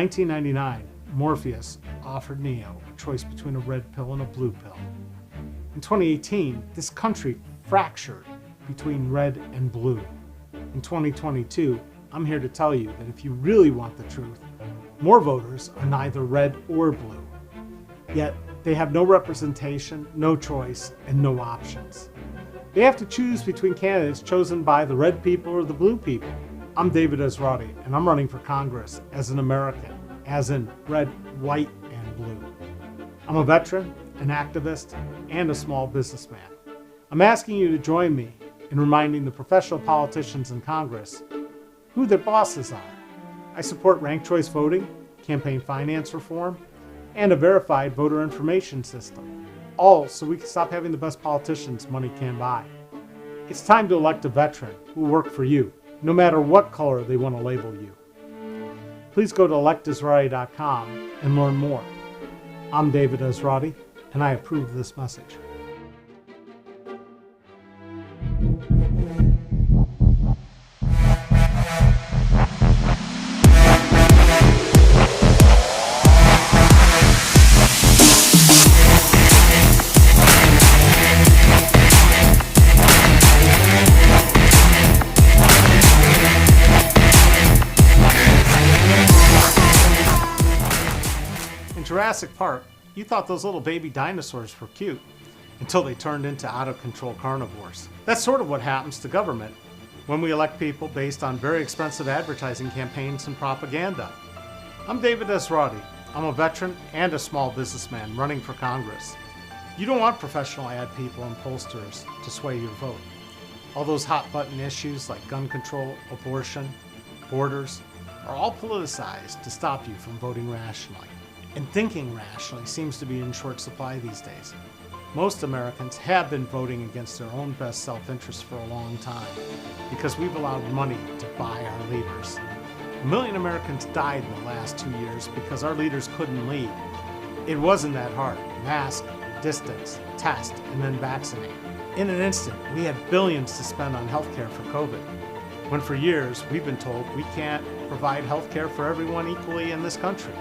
1999, Morpheus offered Neo a choice between a red pill and a blue pill. In 2018, this country fractured between red and blue. In 2022, I'm here to tell you that if you really want the truth, more voters are neither red or blue. Yet, they have no representation, no choice, and no options. They have to choose between candidates chosen by the red people or the blue people. I'm David Esrati, and I'm running for Congress as an American, as in red, white, and blue. I'm a veteran, an activist, and a small businessman. I'm asking you to join me in reminding the professional politicians in Congress who their bosses are. I support ranked choice voting, campaign finance reform, and a verified voter information system, all so we can stop having the best politicians money can buy. It's time to elect a veteran who will work for you, no matter what color they want to label you. Please go to electesrati.com and learn more. I'm David Esrati, and I approve this message. Jurassic Park, you thought those little baby dinosaurs were cute until they turned into out-of-control carnivores. That's sort of what happens to government when we elect people based on very expensive advertising campaigns and propaganda. I'm David Esrati. I'm a veteran and a small businessman running for Congress. You don't want professional ad people and pollsters to sway your vote. All those hot-button issues like gun control, abortion, borders are all politicized to stop you from voting rationally. And thinking rationally seems to be in short supply these days. Most Americans have been voting against their own best self-interest for a long time because we've allowed money to buy our leaders. 1 million Americans died in the last 2 years because our leaders couldn't lead. It wasn't that hard. Mask, distance, test, and then vaccinate. In an instant, we had billions to spend on healthcare for COVID, when for years we've been told we can't provide healthcare for everyone equally in this country.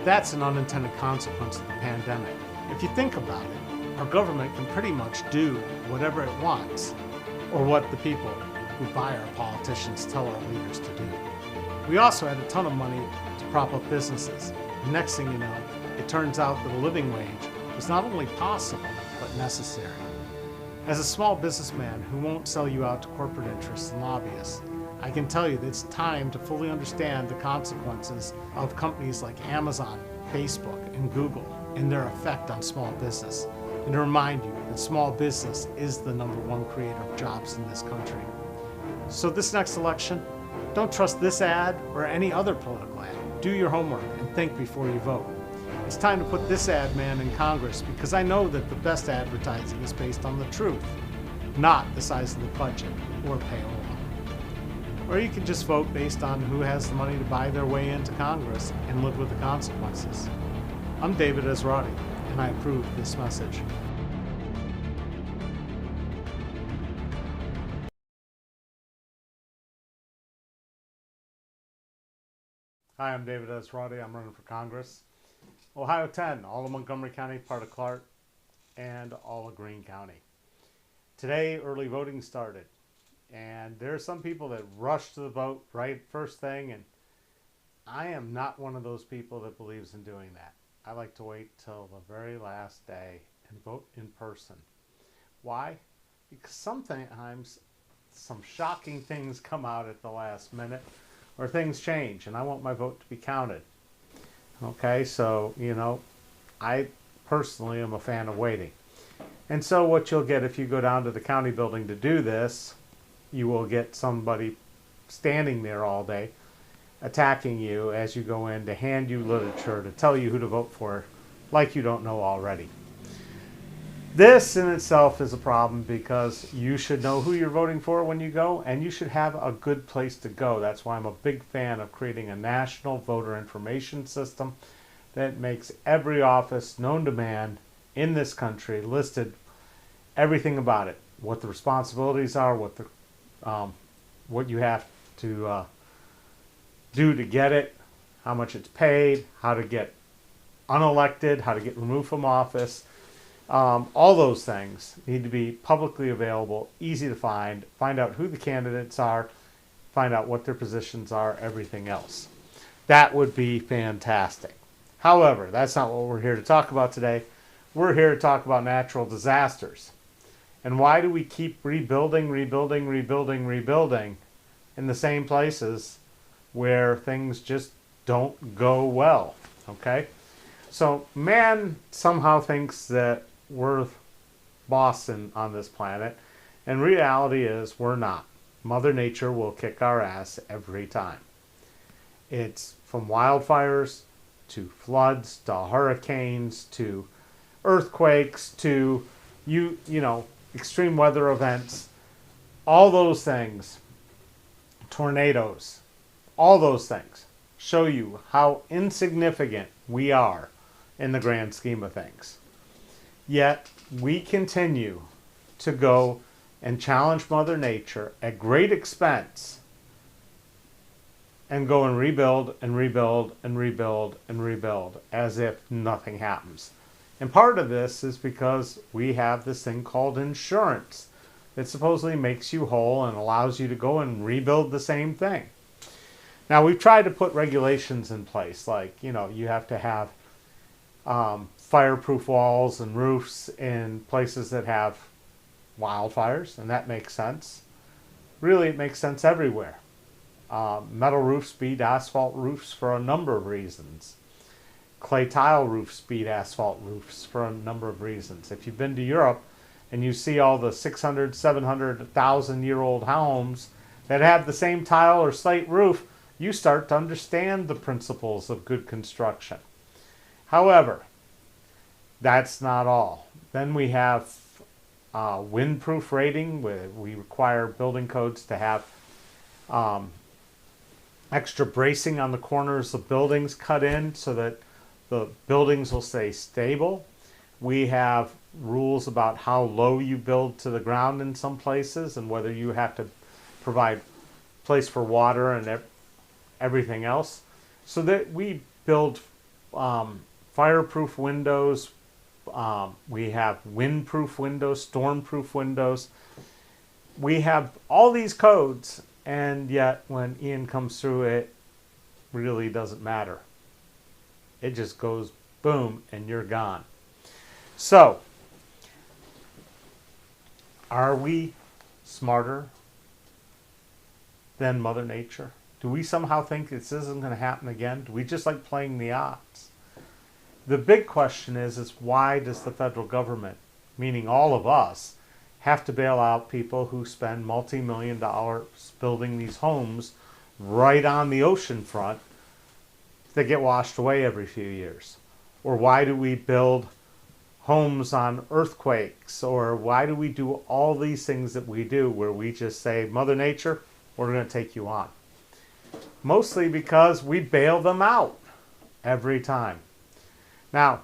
That's an unintended consequence of the pandemic. If you think about it, our government can pretty much do whatever it wants, or what the people who buy our politicians tell our leaders to do. We also had a ton of money to prop up businesses. The next thing you know, it turns out that a living wage was not only possible, but necessary. As a small businessman who won't sell you out to corporate interests and lobbyists, I can tell you that it's time to fully understand the consequences of companies like Amazon, Facebook, and Google and their effect on small business, and to remind you that small business is the #1 creator of jobs in this country. So this next election, don't trust this ad or any other political ad. Do your homework and think before you vote. It's time to put this ad man in Congress because I know that the best advertising is based on the truth, not the size of the budget or payola. Or you can just vote based on who has the money to buy their way into Congress and live with the consequences. I'm David Esrati, and I approve this message. Hi, I'm David Esrati. I'm running for Congress. OH-10, all of Montgomery County, part of Clark, and all of Greene County. Today, early voting started. And there are some people that rush to the vote right first thing, and I am not one of those people that believes in doing that. I like to wait till the very last day and vote in person. Why? Because sometimes some shocking things come out at the last minute, or things change, and I want my vote to be counted. Okay, so, I personally am a fan of waiting. And so what you'll get if you go down to the county building to do this, you will get somebody standing there all day attacking you as you go in to hand you literature to tell you who to vote for like you don't know already. This in itself is a problem because you should know who you're voting for when you go, and you should have a good place to go. That's why I'm a big fan of creating a national voter information system that makes every office known to man in this country listed, everything about it, what the responsibilities are, what you have to do to get it, how much it's paid, how to get unelected, how to get removed from office. All those things need to be publicly available, easy to find out who the candidates are, find out what their positions are, everything else. That would be fantastic. However, that's not what we're here to talk about today. We're here to talk about natural disasters. And why do we keep rebuilding in the same places where things just don't go well? Okay? So man somehow thinks that we're boss on this planet, and reality is we're not. Mother Nature will kick our ass every time. It's from wildfires to floods to hurricanes to earthquakes to you know extreme weather events, all those things, tornadoes, all those things show you how insignificant we are in the grand scheme of things. Yet we continue to go and challenge Mother Nature at great expense and go and rebuild as if nothing happens. And part of this is because we have this thing called insurance that supposedly makes you whole and allows you to go and rebuild the same thing. Now, we've tried to put regulations in place, like, you know, you have to have fireproof walls and roofs in places that have wildfires, and that makes sense. Really, it makes sense everywhere. Metal roofs beat asphalt roofs for a number of reasons. Clay tile roofs beat asphalt roofs for a number of reasons. If you've been to Europe and you see all the 600, 700, 1,000-year-old homes that have the same tile or slate roof, you start to understand the principles of good construction. However, that's not all. Then we have windproof rating, where we require building codes to have extra bracing on the corners of buildings cut in so that the buildings will stay stable. We have rules about how low you build to the ground in some places and whether you have to provide place for water and everything else. So that we build fireproof windows, we have windproof windows, stormproof windows. We have all these codes, and yet when Ian comes through, it really doesn't matter. It just goes boom and you're gone. So, are we smarter than Mother Nature? Do we somehow think this isn't going to happen again? Do we just like playing the odds? The big question is why does the federal government, meaning all of us, have to bail out people who spend multi-million dollars building these homes right on the ocean front that get washed away every few years? Or why do we build homes on earthquakes? Or why do we do all these things that we do where we just say, Mother Nature, we're going to take you on? Mostly because we bail them out every time. Now,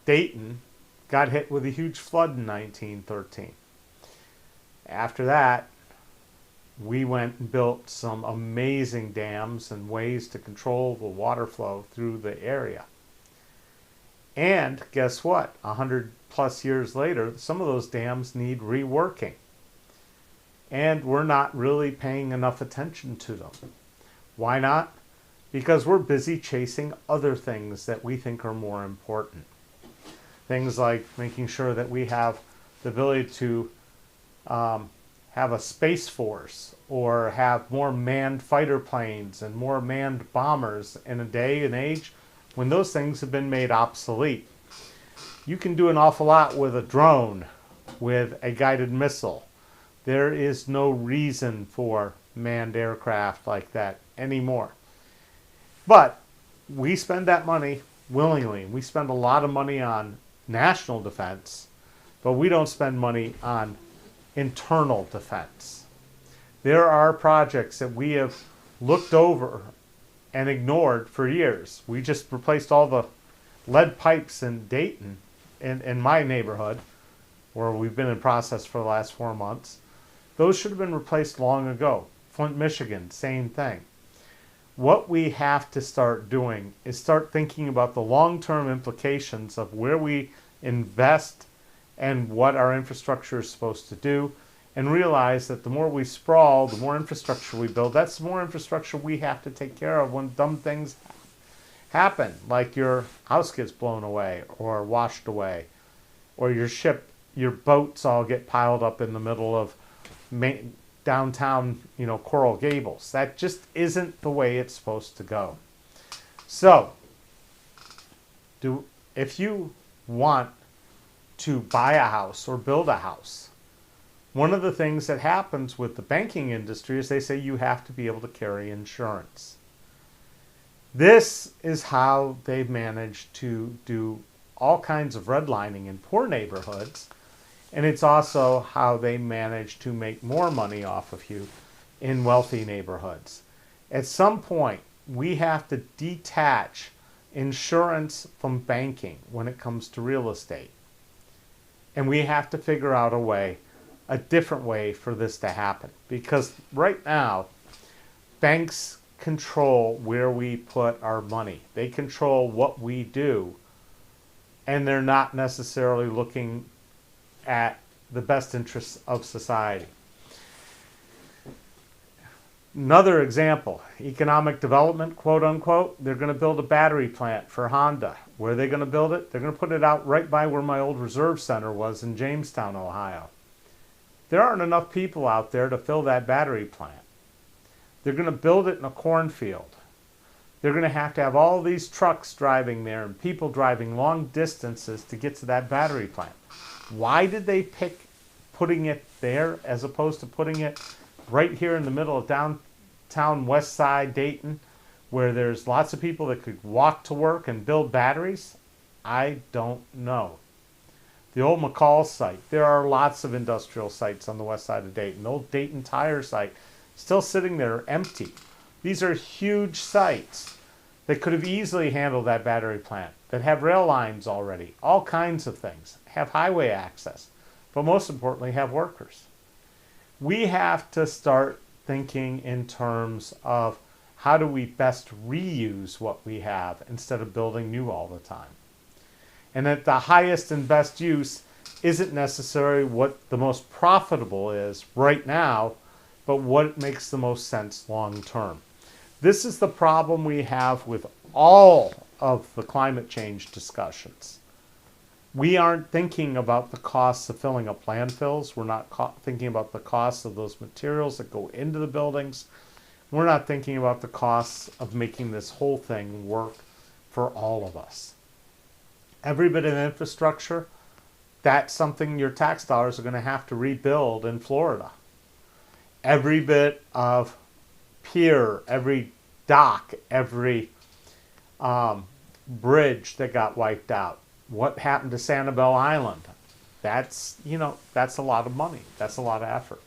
Dayton got hit with a huge flood in 1913. After that, we went and built some amazing dams and ways to control the water flow through the area. And guess what? 100 plus years later, some of those dams need reworking. And we're not really paying enough attention to them. Why not? Because we're busy chasing other things that we think are more important. Things like making sure that we have the ability to have a space force or have more manned fighter planes and more manned bombers in a day and age when those things have been made obsolete. You can do an awful lot with a drone, with a guided missile. There is no reason for manned aircraft like that anymore. But we spend that money willingly. We spend a lot of money on national defense, but we don't spend money on internal defense. There are projects that we have looked over and ignored for years. We just replaced all the lead pipes in Dayton, in my neighborhood, where we've been in process for the last 4 months. Those should have been replaced long ago. Flint, Michigan, same thing. What we have to start doing is start thinking about the long-term implications of where we invest and what our infrastructure is supposed to do, and realize that the more we sprawl, the more infrastructure we build, that's the more infrastructure we have to take care of when dumb things happen, like your house gets blown away or washed away, or your boats all get piled up in the middle of downtown, Coral Gables. That just isn't the way it's supposed to go. So, if you want to buy a house or build a house, one of the things that happens with the banking industry is they say you have to be able to carry insurance. This is how they've managed to do all kinds of redlining in poor neighborhoods, and it's also how they manage to make more money off of you in wealthy neighborhoods. At some point, we have to detach insurance from banking when it comes to real estate. And we have to figure out a different way for this to happen. Because right now, banks control where we put our money. They control what we do, and they're not necessarily looking at the best interests of society. Another example, economic development, quote unquote, they're going to build a battery plant for Honda. Where are they going to build it? They're going to put it out right by where my old reserve center was in Jamestown, Ohio. There aren't enough people out there to fill that battery plant. They're going to build it in a cornfield. They're going to have all these trucks driving there and people driving long distances to get to that battery plant. Why did they pick putting it there as opposed to putting it right here in the middle of downtown West Side Dayton, where there's lots of people that could walk to work and build batteries? I don't know. The old McCall site, there are lots of industrial sites on the west side of Dayton. The old Dayton Tire site, still sitting there empty. These are huge sites that could have easily handled that battery plant, that have rail lines already, all kinds of things, have highway access, but most importantly, have workers. We have to start thinking in terms of how do we best reuse what we have instead of building new all the time. And that the highest and best use isn't necessarily what the most profitable is right now, but what makes the most sense long term. This is the problem we have with all of the climate change discussions. We aren't thinking about the costs of filling up landfills. We're not thinking about the costs of those materials that go into the buildings. We're not thinking about the costs of making this whole thing work for all of us. Every bit of infrastructure, that's something your tax dollars are going to have to rebuild in Florida. Every bit of pier, every dock, every bridge that got wiped out. What happened to Sanibel Island? That's a lot of money. That's a lot of effort.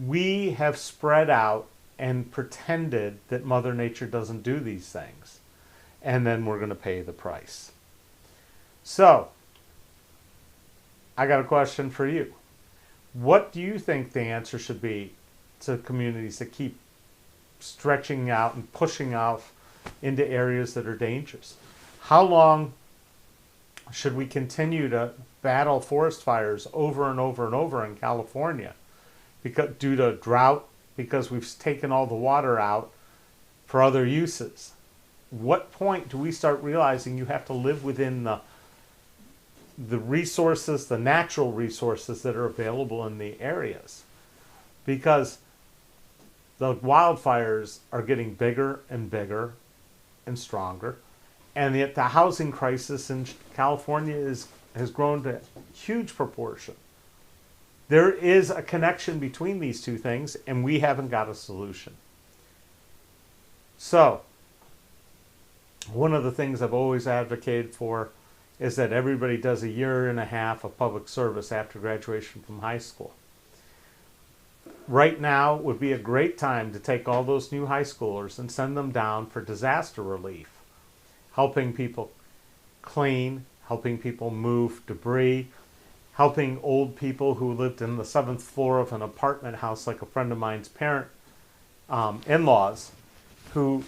We have spread out and pretended that Mother Nature doesn't do these things. And then we're going to pay the price. So, I got a question for you. What do you think the answer should be to communities that keep stretching out and pushing off into areas that are dangerous? How long should we continue to battle forest fires over and over and over in California due to drought, because we've taken all the water out for other uses? What point do we start realizing you have to live within the resources, the natural resources that are available in the areas? Because the wildfires are getting bigger and bigger and stronger, and yet the housing crisis in California has grown to huge proportion. There is a connection between these two things, and we haven't got a solution. So, one of the things I've always advocated for is that everybody does a year and a half of public service after graduation from high school. Right now would be a great time to take all those new high schoolers and send them down for disaster relief, helping people clean, helping people move debris, helping old people who lived in the 7th floor of an apartment house, like a friend of mine's in-laws, whose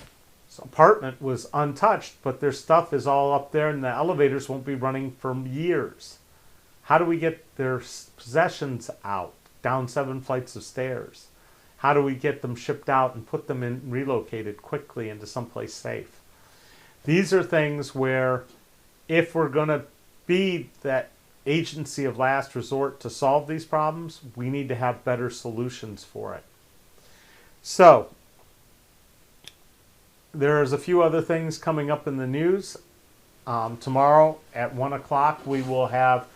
apartment was untouched, but their stuff is all up there and the elevators won't be running for years. How do we get their possessions out, down 7 flights of stairs? How do we get them shipped out and put them in, relocated quickly into someplace safe? These are things where if we're going to be that agency of last resort to solve these problems, we need to have better solutions for it. So, there's a few other things coming up in the news. Tomorrow at 1 o'clock we will have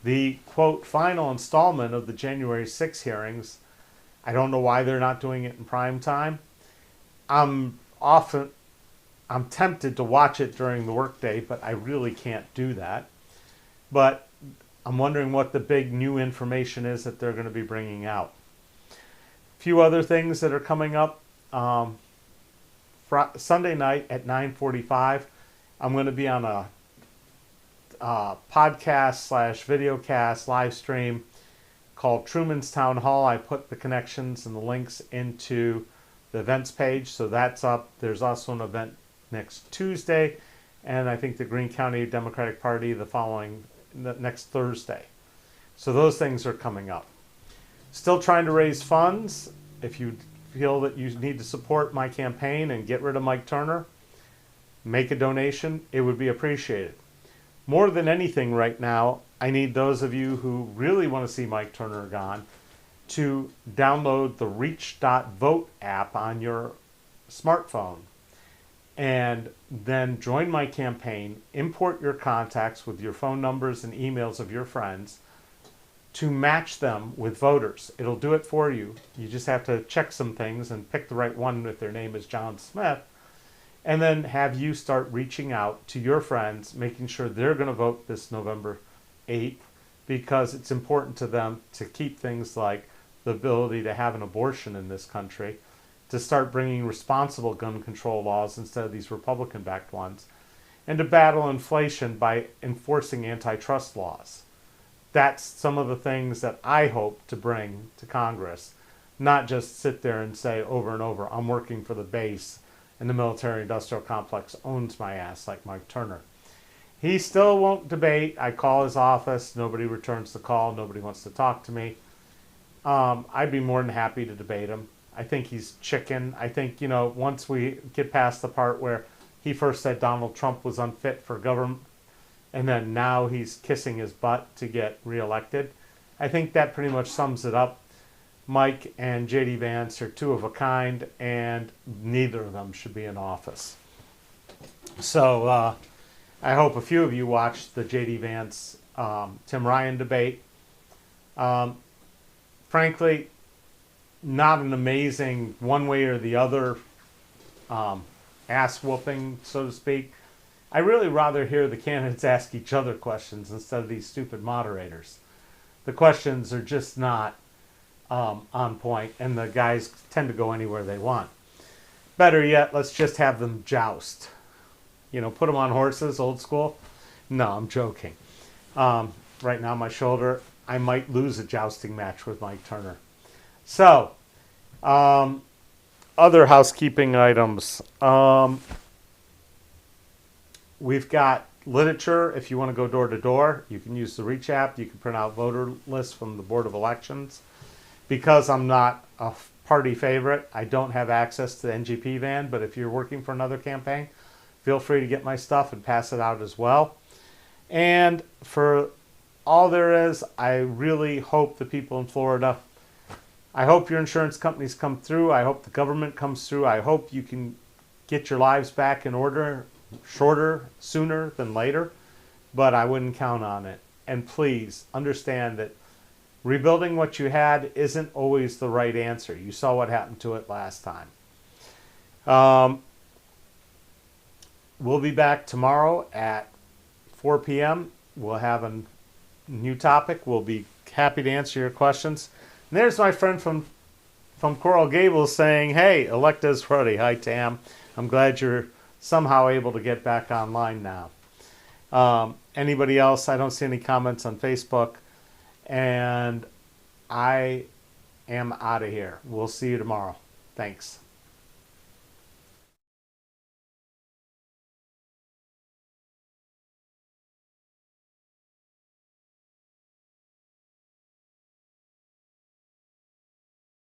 the, quote, final installment of the January 6 hearings. I don't know why they're not doing it in prime time. I'm tempted to watch it during the workday, but I really can't do that. But I'm wondering what the big new information is that they're going to be bringing out. A few other things that are coming up. Sunday night at 9:45, I'm going to be on a podcast/videocast live stream called Truman's Town Hall. I put the connections and the links into the events page, so that's up. There's also an event next Tuesday, and I think the Greene County Democratic Party the next Thursday. So those things are coming up. Still trying to raise funds. If you feel that you need to support my campaign and get rid of Mike Turner, make a donation. It would be appreciated. More than anything right now, I need those of you who really want to see Mike Turner gone to download the Reach.vote app on your smartphone and then join my campaign, import your contacts with your phone numbers and emails of your friends to match them with voters. It'll do it for you. You just have to check some things and pick the right one if their name is John Smith, and then have you start reaching out to your friends, making sure they're going to vote this November 8th, because it's important to them to keep things like the ability to have an abortion in this country, to start bringing responsible gun control laws instead of these Republican-backed ones, and to battle inflation by enforcing antitrust laws. That's some of the things that I hope to bring to Congress, not just sit there and say over and over, I'm working for the base and the military-industrial complex owns my ass like Mike Turner. He still won't debate. I call his office. Nobody returns the call. Nobody wants to talk to me. I'd be more than happy to debate him. I think he's chicken. I think, once we get past the part where he first said Donald Trump was unfit for government, and then now he's kissing his butt to get reelected, I think that pretty much sums it up. Mike and J.D. Vance are two of a kind, and neither of them should be in office. So I hope a few of you watched the J.D. Vance Tim Ryan debate. Frankly, not an amazing one way or the other ass whooping, so to speak. I really rather hear the candidates ask each other questions instead of these stupid moderators. The questions are just not on point, and the guys tend to go anywhere they want. Better yet, let's just have them joust. Put them on horses, old school. No, I'm joking. Right now, my shoulder, I might lose a jousting match with Mike Turner. So, other housekeeping items. We've got literature. If you want to go door to door, you can use the Reach app. You can print out voter lists from the Board of Elections. Because I'm not a party favorite, I don't have access to the NGP van, but if you're working for another campaign, feel free to get my stuff and pass it out as well. And for all there is, I really hope the people in Florida, I hope your insurance companies come through. I hope the government comes through. I hope you can get your lives back in order sooner than later, but I wouldn't count on it. And please understand that rebuilding what you had isn't always the right answer. You saw what happened to it last time. We'll be back tomorrow at 4 p.m. We'll have a new topic. We'll be happy to answer your questions. And there's my friend from Coral Gables saying, hey, elect Esrati. Hi, Tam. I'm glad you're somehow able to get back online now. Anybody else? I don't see any comments on Facebook. And I am out of here. We'll see you tomorrow. Thanks.